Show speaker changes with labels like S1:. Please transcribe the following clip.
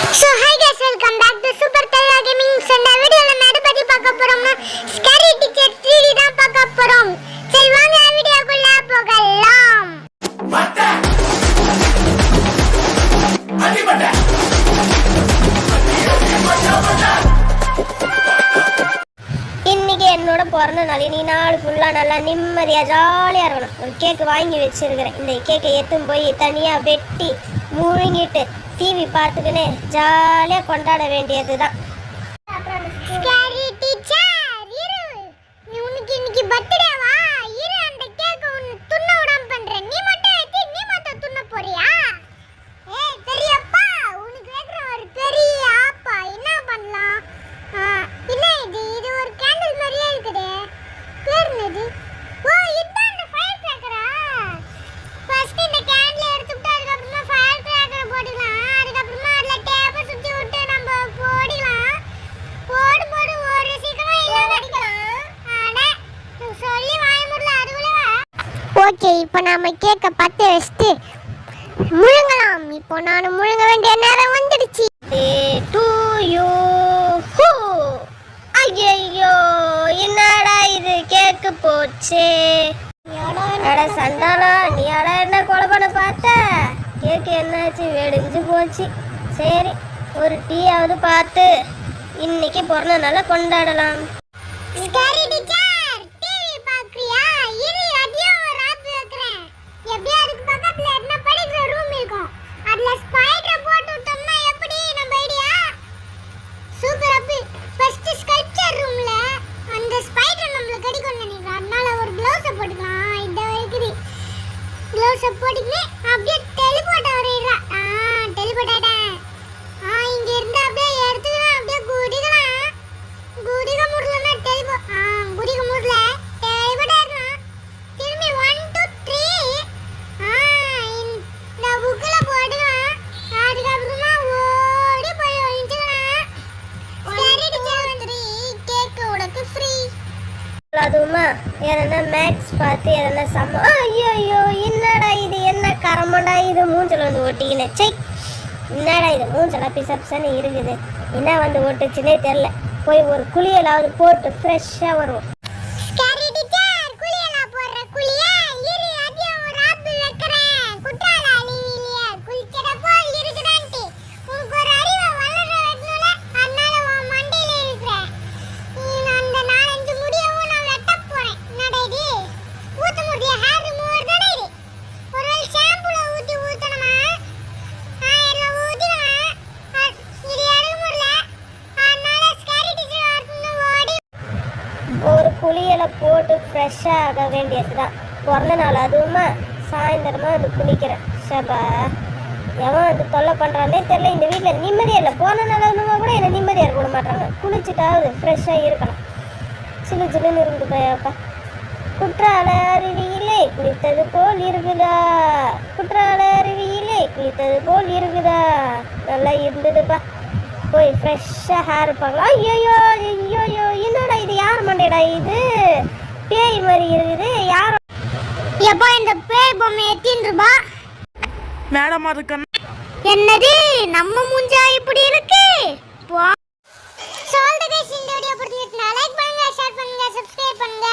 S1: So hi guys, welcome back to Super Tella Gaming. இந்த வீடியோல நான் பத்தி பார்க்க போறோம்னா ஸ்கேரி டீச்சர் 3D தான் பார்க்க போறோம். சரி வாங்க வீடியோக்குள்ள போகலாம். இன்னைக்கு என்னோட பிறந்த நாள். நீ நாள் ஃபுல்லா நல்லா நிம்மதியா ஜாலியா இருக்கணும். ஒரு கேக் வாங்கி வச்சிருக்கிறேன். இந்த கேக்கை எடுத்து போய் தனியா வெட்டி முழுங்கிட்டு டிவி பார்த்துக்கினே ஜாலியா கொண்டாட வேண்டியதுதான். ஸ்கேரி டீச்சர் இரு, நீ உனக்கு இன்னைக்கு பர்த்டேவா? இரு, அந்த கேக் துண்ண விடாம பண்றேன். நீ மட்டும் ஏத்தி நீ மட்டும் துண்ண போறியா? ஏய் பெரியப்பா, உனக்கு வைக்கிற ஒரு பெரிய ஆப்பா. என்ன பண்ணலாம்? இல்ல இது ஒரு கேண்டில் மாதிரியே இருக்குது. பேர் என்னது? ஓ இதுதான் அந்த ஃபயர் கிராக்கரா? ஃபர்ஸ்ட் இந்த கேண்டில் எடுத்துட்டு அதுக்கு அப்புறமா ஃபயர் கிராக்கர் போடுலாம். அதுக்கு அப்புறமா அதுல டேப்பை சுத்தி விட்டு நம்ம போடலாம். போடு ஒரு சீக்கிரம் இல்லாம அடிக்கலாம். அட சொல்லி வாய முடியல அதுக்குள்ள. ஓகே, இப்போ நாம கேக்க பத்த வச்சிட்டு முழுங்கலாம். இப்போ நான் முழுங்க வேண்டிய நேரம் வந்துடுச்சு. To you who. ஐயோ என்னடா இது கேக்கு போச்சு. அட சண்டாளா, நீ அட என்ன கொலை பண்ண பார்த்த? கேக்கு என்னாச்சு? வெடிஞ்சு போச்சு. சரி, ஒரு டீயாவது பார்த்து இன்னைக்கு பிறந்த நாளை கொண்டாடலாம். ஸ்கேரி டீச்சர், டிவி பார்க்கறியா? இரு, அதையும் ஒரு ஆப் வைக்கிறேன். எப்படியா அதுக்கு பக்கத்துல என்ன படிக்கிற ரூம் இருக்கும், அதுல ஸ்பைடர் போட்டு விட்டோம்னா எப்படி நம்ம ஐடியா? சூப்பர் அப்பு. ஃபர்ஸ்ட் ஸ்கல்ப்சர் ரூம்ல அந்த ஸ்பைடர் நம்மளுக்கு கடிக்கும் நினைக்கிறேன். அதனால ஒரு க்ளவுஸ் போட்டுக்கலாம். இந்த இருக்குது க்ளவுஸ் போட்டுக்கினே அப்படியே டெலிபோர்ட் ஆகிறா. டெலிபோர்ட் ஆயிட்டேன். இங்க இருந்து அப்படியே எடுத்துக்கலாம். அப்படியே குடிக்கலாம். குடிக்க முடியலன்னா குடிக்க முடியல டெலிபோர்ட் ஆயிடலாம். திரும்பி 1 2 3 இந்த புக்கில் போட்டுக்கலாம். அதுக்கப்புறமா ஓடி போய் ஒழிஞ்சுக்கலாம். கேக்கு உனக்கு ஃப்ரீ. அதுவுமா எதனா மேக்ஸ் பார்த்து எதனா சம. ஐயோ என்னடா இது? என்ன கரமண்டா இது? மூஞ்சில் வந்து ஒட்டிக்கினேன். சை, என்னடா இது? மூஞ்செல்லாம் பிசப்சன்னு இருக்குது. என்ன வந்து ஒட்டுச்சுன்னே தெரில. போய் ஒரு குளியலாவது போட்டு ஃப்ரெஷ்ஷாக வருவோம். ஒரு குளியலை போட்டு ஃப்ரெஷ்ஷாக ஆக வேண்டியது தான் பிறந்த நாள். அதுவுமா சாயந்தரமாக அது குளிக்கிறேன். ஷபா, எவன் அது தொல்லை பண்ணுறானே தெரில. இந்த வீட்டில் நிம்மதியாக இல்லை. போன நாள் கூட என்னை நிம்மதியாக இருக்க விட மாட்டாங்க. குளிச்சுட்டாவது ஃப்ரெஷ்ஷாக இருக்கணும். சிலு சிலுன்னு இருக்குது பையாப்பா. குற்றால அருவியிலே குளித்தது போல் இருக்குதா? குற்றால அருவியிலே குளித்தது போல் இருக்குதா? நல்லா இருந்ததுப்பா. போய் ஃப்ரெஷ்ஷாக ஹேர் பார்க்கலாம். ஐயோ என்னடா இது? யார் மண்டைடா இது? பேய் மாதிரி இருக்குது. யாரும் எப்போ இந்த பேய் பொம்மை எத்தின்றுபா
S2: மேடம் அதுக்கு
S1: என்னது? நம்ம மூஞ்சா இப்படி இருக்கு. இந்த வீடியோ பிடிச்சிருந்தா லைக் பண்ணுங்க, ஷேர் பண்ணுங்க, சப்ஸ்கிரைப் பண்ணுங்க.